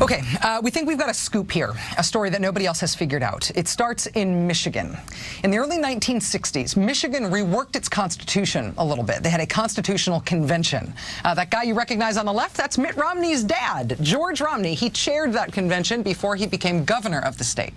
Okay, we think we've got a scoop here, a story that nobody else has figured out. It starts in Michigan. In the early 1960s, Michigan reworked its constitution a little bit. They had a constitutional convention. That guy you recognize on the left, that's Mitt Romney's dad, George Romney. He chaired that convention before he became governor of the state.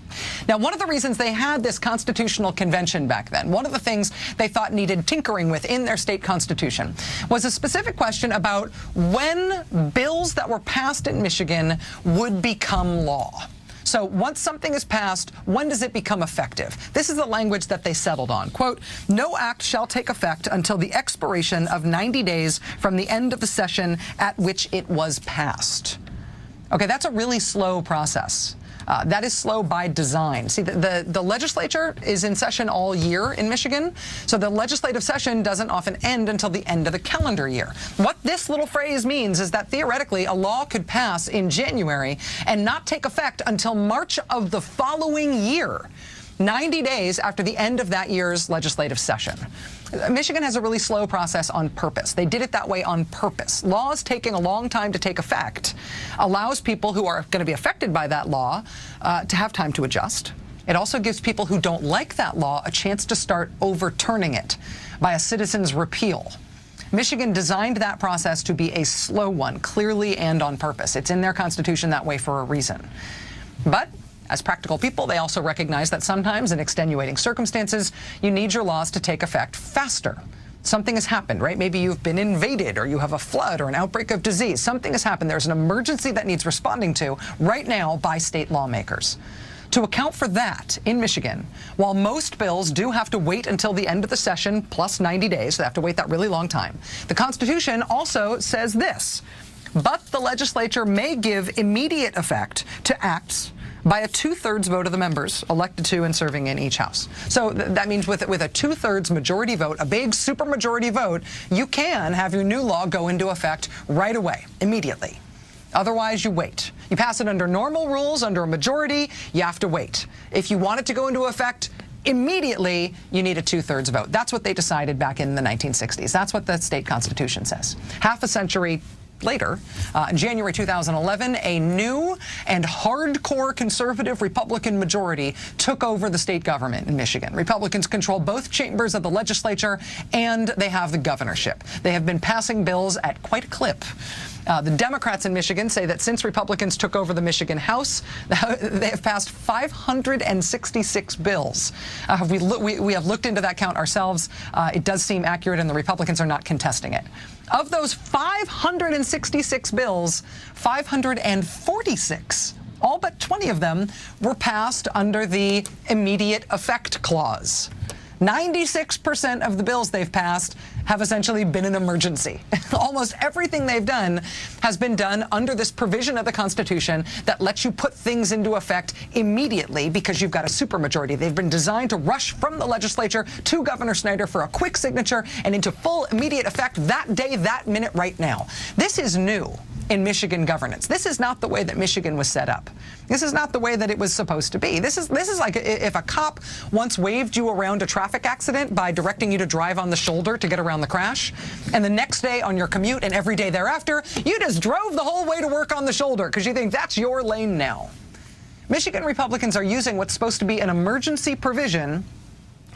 Now, one of the reasons they had this constitutional convention back then, one of the things they thought needed tinkering with in their state constitution, was a specific question about when bills that were passed in Michigan would become law. So once something is passed, when does it become effective? This is the language that they settled on. Quote, "No act shall take effect until the expiration of 90 days from the end of the session at which it was passed." Okay, that's a really slow process. That is slow by design. See, the legislature is in session all year in Michigan, so the legislative session doesn't often end until the end of the calendar year. What this little phrase means is that theoretically a law could pass in January and not take effect until March of the following year, 90 days after the end of that year's legislative session. Michigan has a really slow process on purpose. They did it that way on purpose. Laws taking a long time to take effect allows people who are going to be affected by that law to have time to adjust. It also gives people who don't like that law a chance to start overturning it by a citizen's repeal. Michigan designed that process to be a slow one, clearly and on purpose. It's in their constitution that way for a reason. But as practical people, they also recognize that sometimes in extenuating circumstances, you need your laws to take effect faster. Something has happened, right? Maybe you've been invaded or you have a flood or an outbreak of disease. Something has happened. There's an emergency that needs responding to right now by state lawmakers. To account for that, in Michigan, while most bills do have to wait until the end of the session plus 90 days, they have to wait that really long time, the Constitution also says this: but the legislature may give immediate effect to acts by a 2/3 vote of the members elected to and serving in each house. So that means with a 2/3 majority vote, a big supermajority vote, you can have your new law go into effect right away, immediately. Otherwise, you wait. You pass it under normal rules, under a majority, you have to wait. If you want it to go into effect immediately, you need a 2/3 vote. That's what they decided back in the 1960s. That's what the state constitution says. Half a century later, in January 2011, a new and hardcore conservative Republican majority took over the state government in Michigan. Republicans control both chambers of the legislature, and they have the governorship. They have been passing bills at quite a clip. The Democrats in Michigan say that since Republicans took over the Michigan House, they have passed 566 bills. We have looked into that count ourselves. It does seem accurate, and the Republicans are not contesting it. Of those 566 bills, 546, all but 20 of them, were passed under the immediate effect clause. 96% of the bills they've passed have essentially been an emergency. Almost everything they've done has been done under this provision of the Constitution that lets you put things into effect immediately because you've got a supermajority. They've been designed to rush from the legislature to Governor Snyder for a quick signature and into full immediate effect that day, that minute, right now. This is new in Michigan governance. This is not the way that Michigan was set up. This is not the way that it was supposed to be. This is like if a cop once waved you around a traffic accident by directing you to drive on the shoulder to get around the crash, and the next day on your commute and every day thereafter, you just drove the whole way to work on the shoulder because you think that's your lane now. Michigan Republicans are using what's supposed to be an emergency provision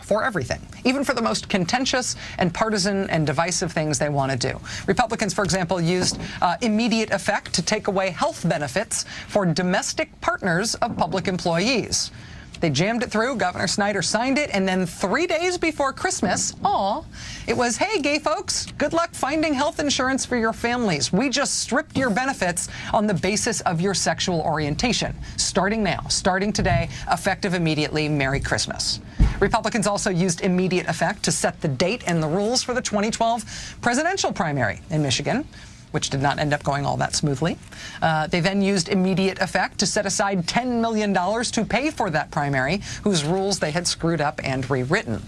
for everything, even for the most contentious and partisan and divisive things they want to do. Republicans, for example, used immediate effect to take away health benefits for domestic partners of public employees. They jammed it through, Governor Snyder signed it, and then 3 days before Christmas, it was, hey, gay folks, good luck finding health insurance for your families. We just stripped your benefits on the basis of your sexual orientation. Starting now, starting today, effective immediately, Merry Christmas. Republicans also used immediate effect to set the date and the rules for the 2012 presidential primary in Michigan, which did not end up going all that smoothly. They then used immediate effect to set aside $10 million to pay for that primary, whose rules they had screwed up and rewritten.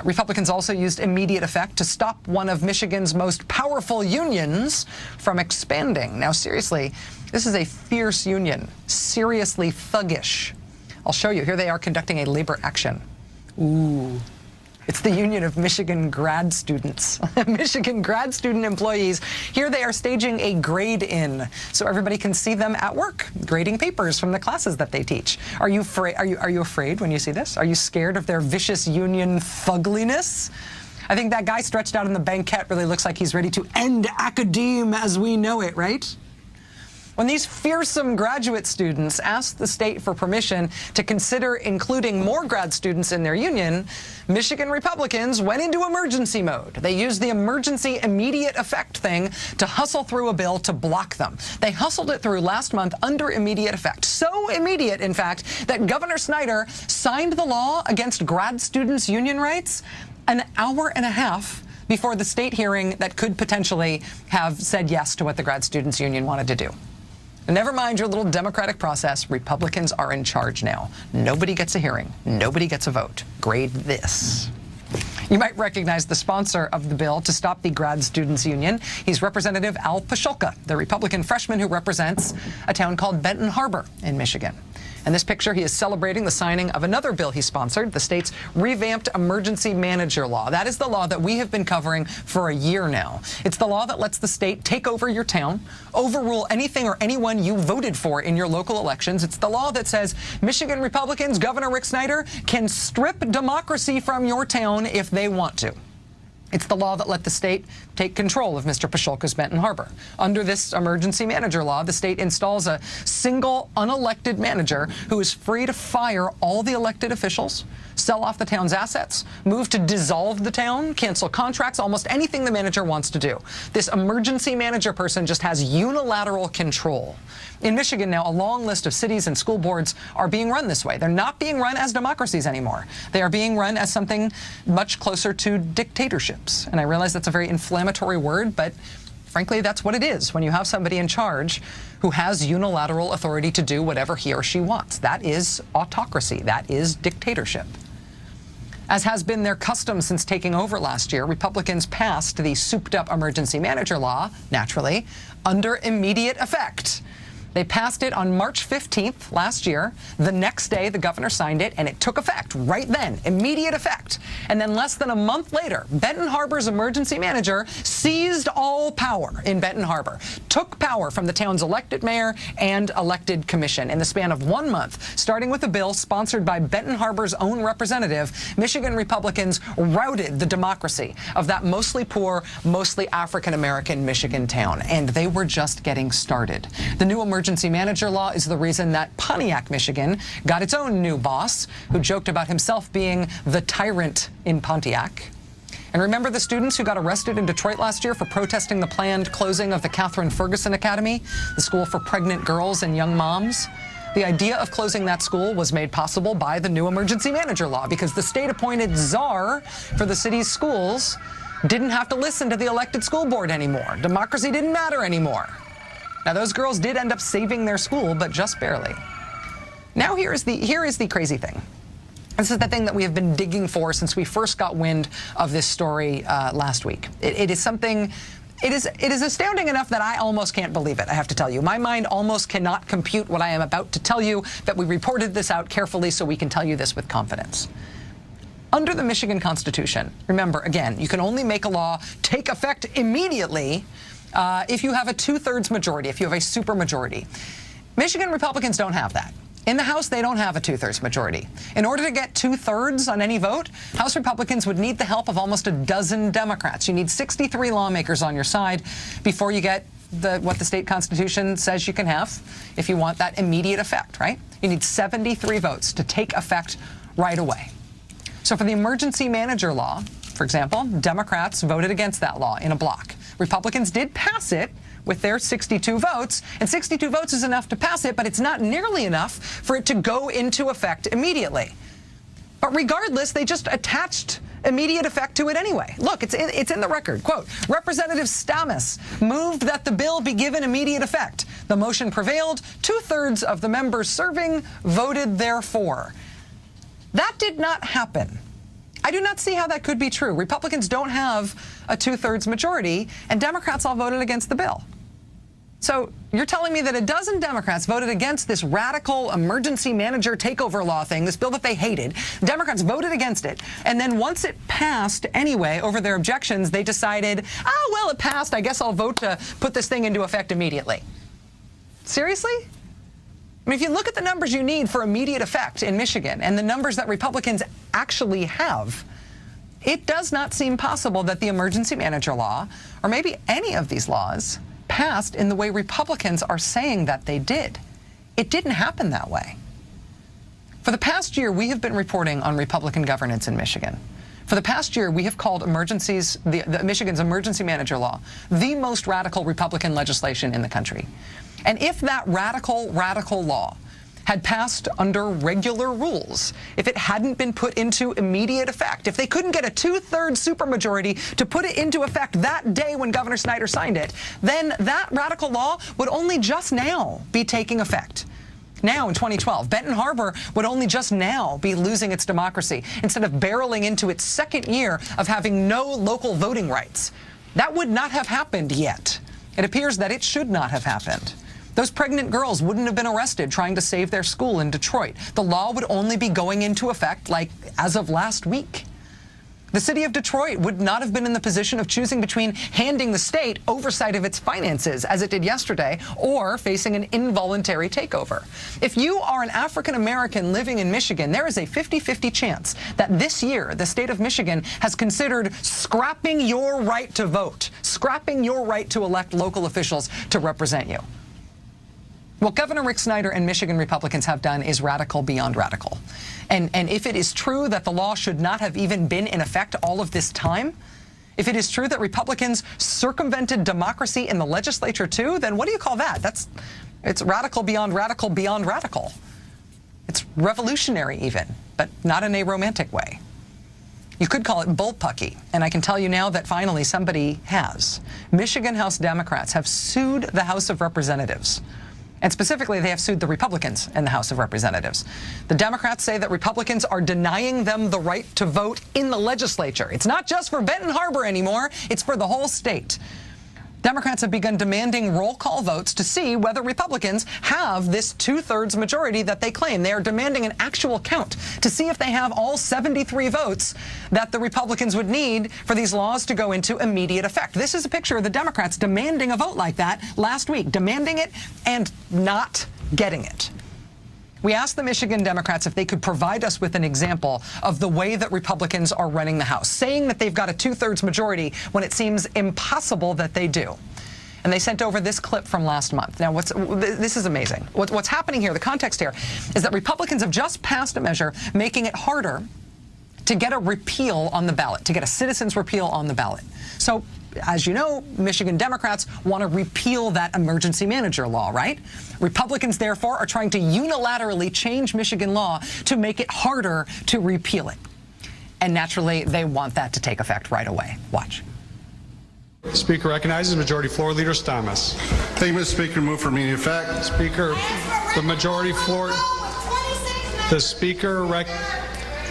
Republicans also used immediate effect to stop one of Michigan's most powerful unions from expanding. Now, seriously, this is a fierce union, seriously thuggish. I'll show you. Here they are conducting a labor action. Ooh. It's the Union of Michigan grad students. Michigan grad student employees. Here they are staging a grade-in so everybody can see them at work, grading papers from the classes that they teach. Are you afraid when you see this? Are you scared of their vicious union thugliness? I think that guy stretched out in the banquette really looks like he's ready to end academe as we know it, right? When these fearsome graduate students asked the state for permission to consider including more grad students in their union, Michigan Republicans went into emergency mode. They used the emergency immediate effect thing to hustle through a bill to block them. They hustled it through last month under immediate effect. So immediate, in fact, that Governor Snyder signed the law against grad students' union rights an hour and a half before the state hearing that could potentially have said yes to what the grad students' union wanted to do. And never mind your little democratic process. Republicans are in charge now. Nobody gets a hearing. Nobody gets a vote. Grade this. You might recognize the sponsor of the bill to stop the grad students union. He's Representative Al Pashulka, the Republican freshman who represents a town called Benton Harbor in Michigan. In this picture, he is celebrating the signing of another bill he sponsored, the state's revamped emergency manager law. That is the law that we have been covering for a year now. It's the law that lets the state take over your town, overrule anything or anyone you voted for in your local elections. It's the law that says Michigan Republicans, Governor Rick Snyder, can strip democracy from your town if they want to. It's the law that let the state take control of Mr. Pashulka's Benton Harbor. Under this emergency manager law, the state installs a single unelected manager who is free to fire all the elected officials, sell off the town's assets, move to dissolve the town, cancel contracts, almost anything the manager wants to do. This emergency manager person just has unilateral control. In Michigan now, a long list of cities and school boards are being run this way. They're not being run as democracies anymore. They are being run as something much closer to dictatorships. And I realize that's a very inflammatory word, but frankly, that's what it is when you have somebody in charge who has unilateral authority to do whatever he or she wants. That is autocracy. That is dictatorship. As has been their custom since taking over last year, Republicans passed the souped-up emergency manager law, naturally, under immediate effect. They passed it on March 15th last year. The next day, the governor signed it, and it took effect right then, immediate effect. And then less than a month later, Benton Harbor's emergency manager seized all power in Benton Harbor, took power from the town's elected mayor and elected commission. In the span of 1 month, starting with a bill sponsored by Benton Harbor's own representative, Michigan Republicans routed the democracy of that mostly poor, mostly African-American Michigan town. And they were just getting started. The new emergency manager law is the reason that Pontiac, Michigan, got its own new boss, who joked about himself being the tyrant in Pontiac. And remember the students who got arrested in Detroit last year for protesting the planned closing of the Catherine Ferguson Academy, the school for pregnant girls and young moms? The idea of closing that school was made possible by the new emergency manager law because the state-appointed czar for the city's schools didn't have to listen to the elected school board anymore. Democracy didn't matter anymore. Now, those girls did end up saving their school, but just barely. Now, here is the crazy thing. This is the thing that we have been digging for since we first got wind of this story last week. It is astounding enough that I almost can't believe it, I have to tell you. My mind almost cannot compute what I am about to tell you, that we reported this out carefully so we can tell you this with confidence. Under the Michigan Constitution, remember, again, you can only make a law take effect immediately if you have a two-thirds majority, if you have a supermajority. Michigan Republicans don't have that. In the House, they don't have a two-thirds majority. In order to get two-thirds on any vote, House Republicans would need the help of almost a dozen Democrats. You need 63 lawmakers on your side before you get what the state constitution says you can have if you want that immediate effect, right? You need 73 votes to take effect right away. So for the emergency manager law, for example, Democrats voted against that law in a block. Republicans did pass it with their 62 votes, and 62 votes is enough to pass it, but it's not nearly enough for it to go into effect immediately. But regardless, they just attached immediate effect to it anyway. Look, it's in the record. Quote, Representative Stamas moved that the bill be given immediate effect. The motion prevailed. Two-thirds of the members serving voted therefore. That did not happen. I do not see how that could be true. Republicans don't have a two-thirds majority, and Democrats all voted against the bill. So You're telling me that a dozen Democrats voted against this radical emergency manager takeover law thing, this bill that they hated. Democrats voted against it. And then once it passed anyway, over their objections, they decided, oh, well, it passed. I guess I'll vote to put this thing into effect immediately. Seriously? I mean, if you look at the numbers you need for immediate effect in Michigan and the numbers that Republicans actually have, it does not seem possible that the emergency manager law, or maybe any of these laws, passed in the way Republicans are saying that they did. It didn't happen that way. For the past year, we have been reporting on Republican governance in Michigan. For the past year, we have called Michigan's emergency manager law the most radical Republican legislation in the country. And if that radical law had passed under regular rules, if it hadn't been put into immediate effect, if they couldn't get a 2/3 supermajority to put it into effect that day when Governor Snyder signed it, then that radical law would only just now be taking effect. Now, in 2012, Benton Harbor would only just now be losing its democracy instead of barreling into its second year of having no local voting rights. That would not have happened yet. It appears that it should not have happened. Those pregnant girls wouldn't have been arrested trying to save their school in Detroit. The law would only be going into effect, like, as of last week. The city of Detroit would not have been in the position of choosing between handing the state oversight of its finances, as it did yesterday, or facing an involuntary takeover. If you are an African American living in Michigan, there is a 50-50 chance that this year the state of Michigan has considered scrapping your right to vote, scrapping your right to elect local officials to represent you. What Governor Rick Snyder and Michigan Republicans have done is radical beyond radical. And if it is true that the law should not have even been in effect all of this time, if it is true that Republicans circumvented democracy in the legislature too, then what do you call that? It's radical beyond radical beyond radical. It's revolutionary even, but not in a romantic way. You could call it bullpucky, and I can tell you now that finally somebody has. Michigan House Democrats have sued the House of Representatives. And specifically, they have sued the Republicans in the House of Representatives. The Democrats say that Republicans are denying them the right to vote in the legislature. It's not just for Benton Harbor anymore, it's for the whole state. Democrats have begun demanding roll call votes to see whether Republicans have this 2/3 majority that they claim. They are demanding an actual count to see if they have all 73 votes that the Republicans would need for these laws to go into immediate effect. This is a picture of the Democrats demanding a vote like that last week, demanding it and not getting it. We asked the Michigan Democrats if they could provide us with an example of the way that Republicans are running the House, saying that they've got a 2/3 majority when it seems impossible that they do. And they sent over this clip from last month. Now, this is amazing. What's happening here, the context here, is that Republicans have just passed a measure making it harder to get a repeal on the ballot, to get a citizen's repeal on the ballot. So, as you know, Michigan Democrats want to repeal that emergency manager law, right? Republicans, therefore, are trying to unilaterally change Michigan law to make it harder to repeal it. And naturally, they want that to take effect right away. Watch. The Speaker recognizes Majority Floor Leader Stamas. Thank you, Mr. Speaker. Move for immediate effect. Speaker, the Majority Floor...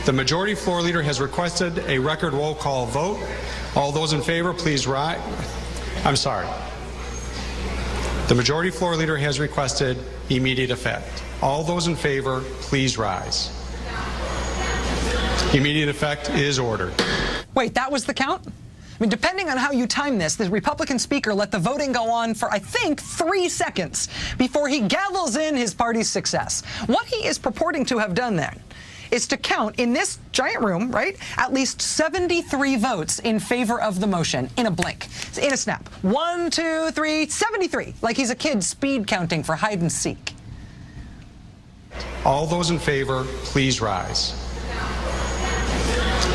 The Majority Floor Leader has requested a record roll call vote. All those in favor, please rise. I'm sorry. The Majority Floor Leader has requested immediate effect. All those in favor, please rise. Immediate effect is ordered. Wait, that was the count? I mean, depending on how you time this, the Republican Speaker let the voting go on for, I think, 3 seconds before he gavels in his party's success. What he is purporting to have done then is to count in this giant room, right, at least 73 votes in favor of the motion in a blink, in a snap. 1, 2, 3, 73, like he's a kid speed counting for hide and seek. All those in favor, please rise.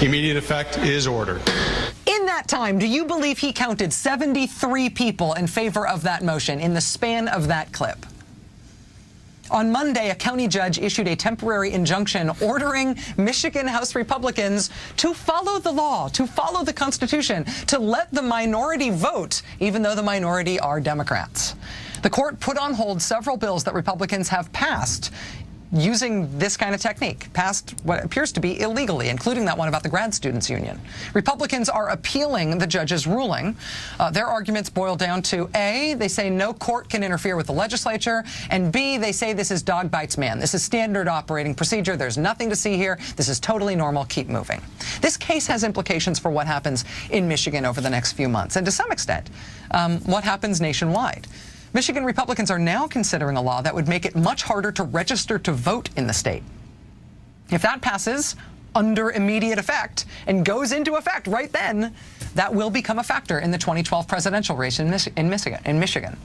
Immediate effect is ordered. In that time, do you believe he counted 73 people in favor of that motion in the span of that clip? On Monday, a county judge issued a temporary injunction ordering Michigan House Republicans to follow the law, to follow the Constitution, to let the minority vote, even though the minority are Democrats. The court put on hold several bills that Republicans have passed using this kind of technique, passed what appears to be illegally, including that one about the grad students union. Republicans are appealing the judge's ruling. Their arguments boil down to A, they say no court can interfere with the legislature, and B, they say this is dog bites man. This is standard operating procedure. There's nothing to see here. This is totally normal. Keep moving. This case has implications for what happens in Michigan over the next few months, and to some extent, what happens nationwide. Michigan Republicans are now considering a law that would make it much harder to register to vote in the state. If that passes under immediate effect and goes into effect right then, that will become a factor in the 2012 presidential race in Michigan.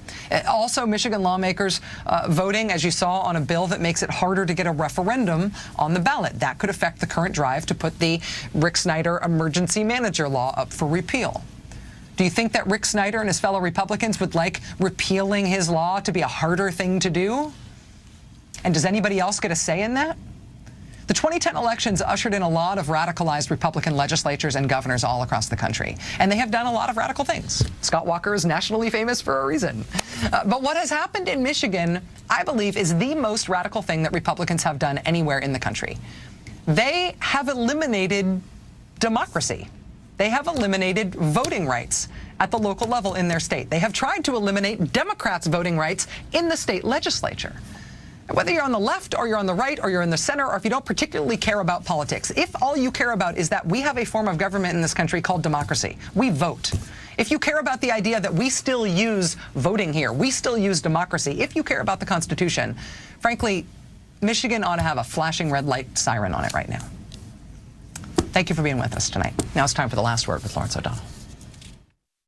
Also, Michigan lawmakers voting, as you saw, on a bill that makes it harder to get a referendum on the ballot. That could affect the current drive to put the Rick Snyder emergency manager law up for repeal. Do you think that Rick Snyder and his fellow Republicans would like repealing his law to be a harder thing to do? And does anybody else get a say in that? The 2010 elections ushered in a lot of radicalized Republican legislatures and governors all across the country, and they have done a lot of radical things. Scott Walker is nationally famous for a reason. But what has happened in Michigan, I believe, is the most radical thing that Republicans have done anywhere in the country. They have eliminated democracy. They have eliminated voting rights at the local level in their state. They have tried to eliminate Democrats' voting rights in the state legislature. Whether you're on the left or you're on the right or you're in the center or if you don't particularly care about politics, if all you care about is that we have a form of government in this country called democracy, we vote. If you care about the idea that we still use voting here, we still use democracy, if you care about the Constitution, frankly, Michigan ought to have a flashing red light siren on it right now. Thank you for being with us tonight. Now it's time for the last word with Lawrence O'Donnell.